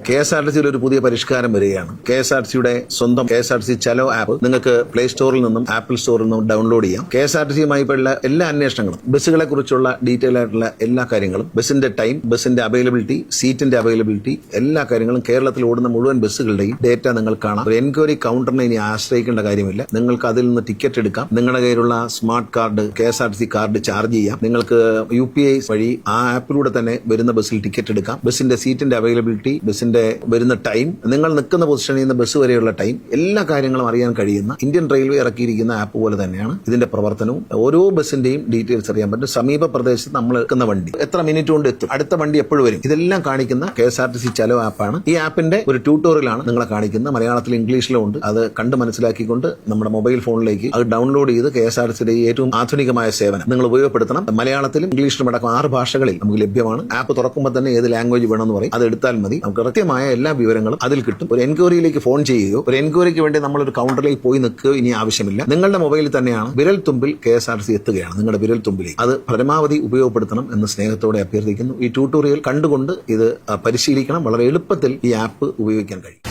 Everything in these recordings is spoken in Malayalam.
KSRTCയിൽ ഒരു പുതിയ പരിഷ്കാരം വരികയാണ്. KSRTCയുടെ സ്വന്തം KSRTC ചലോ ആപ്പ് നിങ്ങൾക്ക് പ്ലേ സ്റ്റോറിൽ നിന്നും ആപ്പിൾ സ്റ്റോറിൽ നിന്നും ഡൗൺലോഡ് ചെയ്യാം. KSRTCയുമായി ഉള്ള എല്ലാ അന്വേഷണങ്ങളും, ബസ്സുകളെ കുറിച്ചുള്ള ഡീറ്റെയിൽ ആയിട്ടുള്ള എല്ലാ കാര്യങ്ങളും, ബസ്സിന്റെ ടൈം, ബസ്സിന്റെ അവൈലബിലിറ്റി, സീറ്റിന്റെ അവൈലബിലിറ്റി, എല്ലാ കാര്യങ്ങളും കേരളത്തിൽ ഓടുന്ന മുഴുവൻ ബസ്സുകളുടെയും ഡേറ്റ നിങ്ങൾക്ക് കാണാം. ഒരു എൻക്വയറി കൗണ്ടറിനെ ഇനി ആശ്രയിക്കേണ്ട കാര്യമില്ല. നിങ്ങൾക്ക് അതിൽ നിന്ന് ടിക്കറ്റ് എടുക്കാം. നിങ്ങളുടെ കയ്യിലുള്ള smart card, KSRTC card charge ചെയ്യാം. നിങ്ങൾക്ക് UPI വഴി ആ ആപ്പിലൂടെ തന്നെ വരുന്ന ബസ്സിൽ ടിക്കറ്റ് എടുക്കാം. ബസ്സിന്റെ സീറ്റിന്റെ അവൈലബിലിറ്റി, ബസ്സിന്റെ വരുന്ന ടൈം, നിങ്ങൾ നിൽക്കുന്ന പൊസിഷനിൽ നിന്ന് ബസ് വരെയുള്ള ടൈം, എല്ലാ കാര്യങ്ങളും അറിയാൻ കഴിയുന്ന ഇന്ത്യൻ റെയിൽവേ ഇറക്കിയിരിക്കുന്ന ആപ്പ് പോലെ തന്നെയാണ് ഇതിന്റെ പ്രവർത്തനവും. ഓരോ ബസ്സിന്റെയും ഡീറ്റെയിൽസ് അറിയാൻ പറ്റും. സമീപ പ്രദേശത്ത് നമ്മൾ നിൽക്കുന്ന വണ്ടി എത്ര മിനിറ്റ് കൊണ്ട് എത്തും, അടുത്ത വണ്ടി എപ്പോഴും വരും, ഇതെല്ലാം കാണിക്കുന്ന KSRTC ചലോ ആപ്പാണ്. ഈ ആപ്പിന്റെ ഒരു ട്യൂട്ടോറിയലാണ് നിങ്ങളെ കാണിക്കുന്നത്. മലയാളത്തിലും ഇംഗ്ലീഷിലും ഉണ്ട്. അത് കണ്ട് മനസ്സിലാക്കിക്കൊണ്ട് നമ്മുടെ മൊബൈൽ ഫോണിലേക്ക് അത് ഡൗൺലോഡ് ചെയ്ത് KSRTCയുടെ ഏറ്റവും ആധുനികമായ സേവനം നിങ്ങൾ ഉപയോഗപ്പെടുത്തണം. മലയാളത്തിലും ഇംഗ്ലീഷിലും അടക്കം 6 ഭാഷകളിൽ നമുക്ക് ലഭ്യമാണ്. ആപ്പ് തുറക്കുമ്പോൾ തന്നെ ഏത് ലാംഗ്വേജ് വേണമെന്ന് പറയും. അത് എടുത്താൽ മതി. നമുക്ക് കൃത്യമായ എല്ലാ വിവരങ്ങളും അതിൽ കിട്ടും. ഒരു എൻക്വയറിയിലേക്ക് ഫോൺ ചെയ്യുകയോ, ഒരു എൻക്വയറിക്ക് വേണ്ടി നമ്മളൊരു കൗണ്ടറിലേക്ക് പോയി നിൽക്കുകയോ ഇനി ആവശ്യമില്ല. നിങ്ങളുടെ മൊബൈലിൽ തന്നെയാണ്, വിരൽ തുമ്പിൽ KSRTC എത്തുകയാണ്, നിങ്ങളുടെ വിരൽ തുമ്പിലേക്ക്. അത് പരമാവധി ഉപയോഗപ്പെടുത്തണം എന്ന് സ്നേഹത്തോടെ അഭ്യർത്ഥിക്കുന്നു. ഈ ട്യൂട്ടോറിയൽ കണ്ടുകൊണ്ട് ഇത് പരിശീലിക്കണം. വളരെ എളുപ്പത്തിൽ ഈ ആപ്പ് ഉപയോഗിക്കാൻ കഴിയും.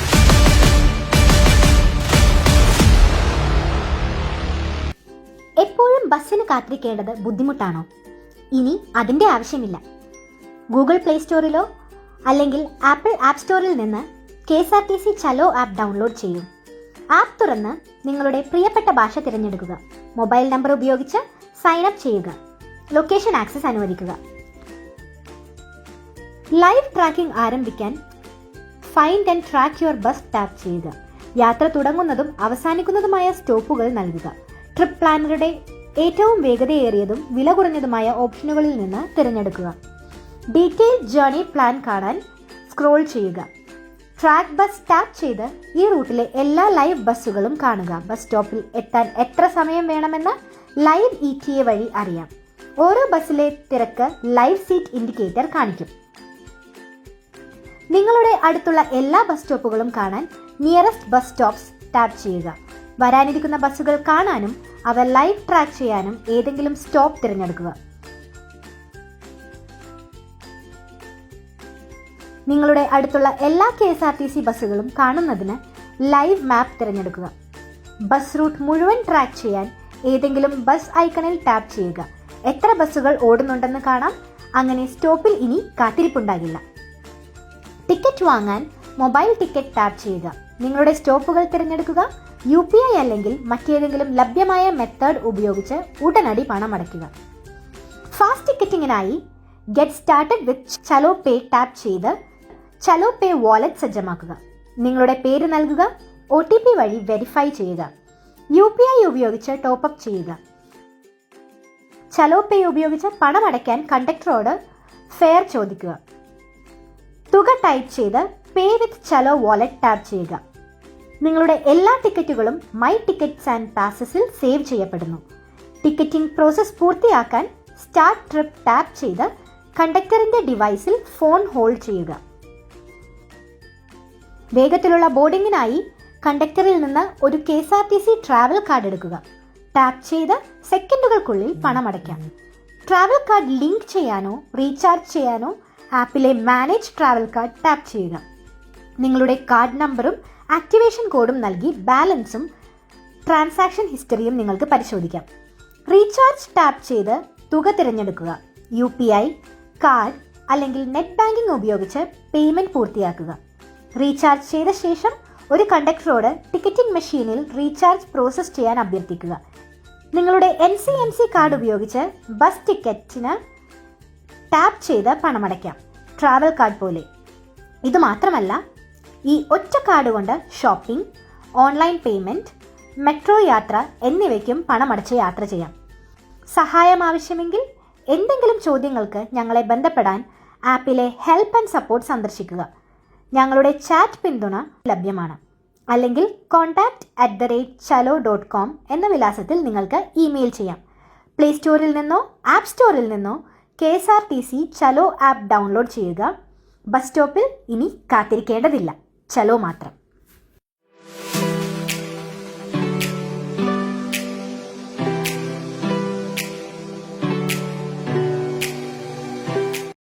എപ്പോഴും ബസ്സിന് കാത്തിരിക്കേണ്ടത് ബുദ്ധിമുട്ടാണോ? ഇനി അതിന്റെ ആവശ്യമില്ല. ഗൂഗിൾ പ്ലേ സ്റ്റോറിലോ അല്ലെങ്കിൽ ആപ്പിൾ ആപ്പ് സ്റ്റോറിൽ നിന്ന് KSRTC ചലോ ആപ്പ് ഡൗൺലോഡ് ചെയ്യൂ. ആപ്പ് തുറന്ന് നിങ്ങളുടെ പ്രിയപ്പെട്ട ഭാഷ തിരഞ്ഞെടുക്കുക. മൊബൈൽ നമ്പർ ഉപയോഗിച്ച് സൈൻ അപ്പ് ചെയ്യുക. ലൊക്കേഷൻ ആക്സസ് അനുവദിക്കുക. ലൈവ് ട്രാക്കിംഗ് ആരംഭിക്കാൻ find and track your bus tap ചെയ്യുക. യാത്ര തുടങ്ങുന്നതും അവസാനിക്കുന്നതുമായ സ്റ്റോപ്പുകൾ നൽകുക. ട്രിപ്പ് പ്ലാനറുടെ ഏറ്റവും വേഗതയേറിയതും വില കുറഞ്ഞതുമായ ഓപ്ഷനുകളിൽ നിന്ന് തിരഞ്ഞെടുക്കുക. ഡീറ്റെയിൽ ജേർണി പ്ലാൻ കാണാൻ സ്ക്രോൾ ചെയ്യുക. ട്രാക്ക് ബസ് ടാപ്പ് ചെയ്ത് ഈ റൂട്ടിലെ എല്ലാ ലൈവ് ബസ്സുകളും കാണുക. ബസ് സ്റ്റോപ്പിൽ എത്താൻ എത്ര സമയം വേണമെന്ന് ലൈവ് ETA വഴി അറിയാം. ഓരോ ബസ്സിലെ തിരക്ക് ലൈവ് സീറ്റ് ഇൻഡിക്കേറ്റർ കാണിക്കും. നിങ്ങളുടെ അടുത്തുള്ള എല്ലാ ബസ് സ്റ്റോപ്പുകളും കാണാൻ നിയറസ്റ്റ് ബസ് സ്റ്റോപ്സ് ടാപ്പ് ചെയ്യുക. വരാനിരിക്കുന്ന ബസ്സുകൾ കാണാനും അവ ലൈവ് ട്രാക്ക് ചെയ്യാനും ഏതെങ്കിലും സ്റ്റോപ്പ് തിരഞ്ഞെടുക്കുക. നിങ്ങളുടെ അടുത്തുള്ള എല്ലാ KSRTC ബസ്സുകളും കാണുന്നതിന് ലൈവ് മാപ്പ് തിരഞ്ഞെടുക്കുക. ബസ് റൂട്ട് മുഴുവൻ ട്രാക്ക് ചെയ്യാൻ ഏതെങ്കിലും ബസ് ഐക്കണിൽ ടാപ്പ് ചെയ്യുക. എത്ര ബസ്സുകൾ ഓടുന്നുണ്ടെന്ന് കാണാം. അങ്ങനെ സ്റ്റോപ്പിൽ ഇനി കാത്തിരിപ്പുണ്ടാകില്ല. ടിക്കറ്റ് വാങ്ങാൻ മൊബൈൽ ടിക്കറ്റ് ടാപ്പ് ചെയ്യുക. നിങ്ങളുടെ സ്റ്റോപ്പുകൾ തിരഞ്ഞെടുക്കുക. UPI അല്ലെങ്കിൽ മറ്റേതെങ്കിലും ലഭ്യമായ മെത്തേഡ് ഉപയോഗിച്ച് ഉടനടി പണം അടയ്ക്കുക. ഫാസ്റ്റ് ടിക്കറ്റിങ്ങിനായി get started with Chalo pay tap ചെയ്ത് ചലോ പേ വാലറ്റ് സജ്ജമാക്കുക. നിങ്ങളുടെ പേര് നൽകുക. OTP വഴി വെരിഫൈ ചെയ്യുക. UPI ഉപയോഗിച്ച് ടോപ്പ് അപ്പ് ചെയ്യുക. ചലോ പേ ഉപയോഗിച്ച് പണം അടയ്ക്കാൻ കണ്ടക്ടറോട് ഫെയർ ചോദിക്കുക. തുക ടൈപ്പ് ചെയ്ത് പേ വിത്ത് ചലോ വാലറ്റ് ടാപ്പ് ചെയ്യുക. നിങ്ങളുടെ എല്ലാ ടിക്കറ്റുകളും മൈ ടിക്കറ്റ്സ് ആൻഡ് പാസസിൽ സേവ് ചെയ്യപ്പെടുന്നു. ടിക്കറ്റിംഗ് പ്രോസസ് പൂർത്തിയാക്കാൻ സ്റ്റാർട്ട് ട്രിപ്പ് ടാപ്പ് ചെയ്ത് കണ്ടക്ടറിന്റെ ഡിവൈസിൽ ഫോൺ ഹോൾഡ് ചെയ്യുക. വേഗത്തിലുള്ള ബോർഡിങ്ങിനായി കണ്ടക്ടറിൽ നിന്ന് ഒരു KSRTC ട്രാവൽ കാർഡ് എടുക്കുക. ടാപ്പ് ചെയ്ത് സെക്കൻഡുകൾക്കുള്ളിൽ പണം അടയ്ക്കാം. ട്രാവൽ കാർഡ് ലിങ്ക് ചെയ്യാനോ റീചാർജ് ചെയ്യാനോ ആപ്പിലെ മാനേജ് ട്രാവൽ കാർഡ് ടാപ്പ് ചെയ്യുക. നിങ്ങളുടെ കാർഡ് നമ്പറും ആക്ടിവേഷൻ കോഡും നൽകി ബാലൻസും ട്രാൻസാക്ഷൻ ഹിസ്റ്ററിയും നിങ്ങൾക്ക് പരിശോധിക്കാം. റീചാർജ് ടാപ്പ് ചെയ്ത് തുക തിരഞ്ഞെടുക്കുക. UPI, കാർഡ് അല്ലെങ്കിൽ നെറ്റ് ബാങ്കിംഗ് ഉപയോഗിച്ച് പേയ്മെന്റ് പൂർത്തിയാക്കുക. റീചാർജ് ചെയ്ത ശേഷം ഒരു കണ്ടക്ടറോട് ടിക്കറ്റിംഗ് മെഷീനിൽ റീചാർജ് പ്രോസസ് ചെയ്യാൻ അഭ്യർത്ഥിക്കുക. നിങ്ങളുടെ NCMC കാർഡ് ഉപയോഗിച്ച് ബസ് ടിക്കറ്റിന് ടാപ്പ് ചെയ്ത് പണമടയ്ക്കാം. ട്രാവൽ കാർഡ് പോലെ. ഇതുമാത്രമല്ല, ഈ ഒറ്റ കാർഡ് കൊണ്ട് ഷോപ്പിംഗ്, ഓൺലൈൻ പേയ്മെന്റ്, മെട്രോ യാത്ര എന്നിവയ്ക്കും പണമടച്ച് യാത്ര ചെയ്യാം. സഹായം ആവശ്യമെങ്കിൽ എന്തെങ്കിലും ചോദ്യങ്ങൾക്ക് ഞങ്ങളെ ബന്ധപ്പെടാൻ ആപ്പിലെ ഹെൽപ്പ് ആൻഡ് സപ്പോർട്ട് സന്ദർശിക്കുക. ഞങ്ങളുടെ ചാറ്റ് പിന്തുണ ലഭ്യമാണ്. അല്ലെങ്കിൽ contact@chalo.com എന്ന വിലാസത്തിൽ നിങ്ങൾക്ക് ഇമെയിൽ ചെയ്യാം. പ്ലേ സ്റ്റോറിൽ നിന്നോ ആപ്പ് സ്റ്റോറിൽ നിന്നോ KSRTC ചലോ ആപ്പ് ഡൗൺലോഡ് ചെയ്യുക. ബസ് സ്റ്റോപ്പിൽ ഇനി കാത്തിരിക്കേണ്ടതില്ല. ചലോ മാത്രം.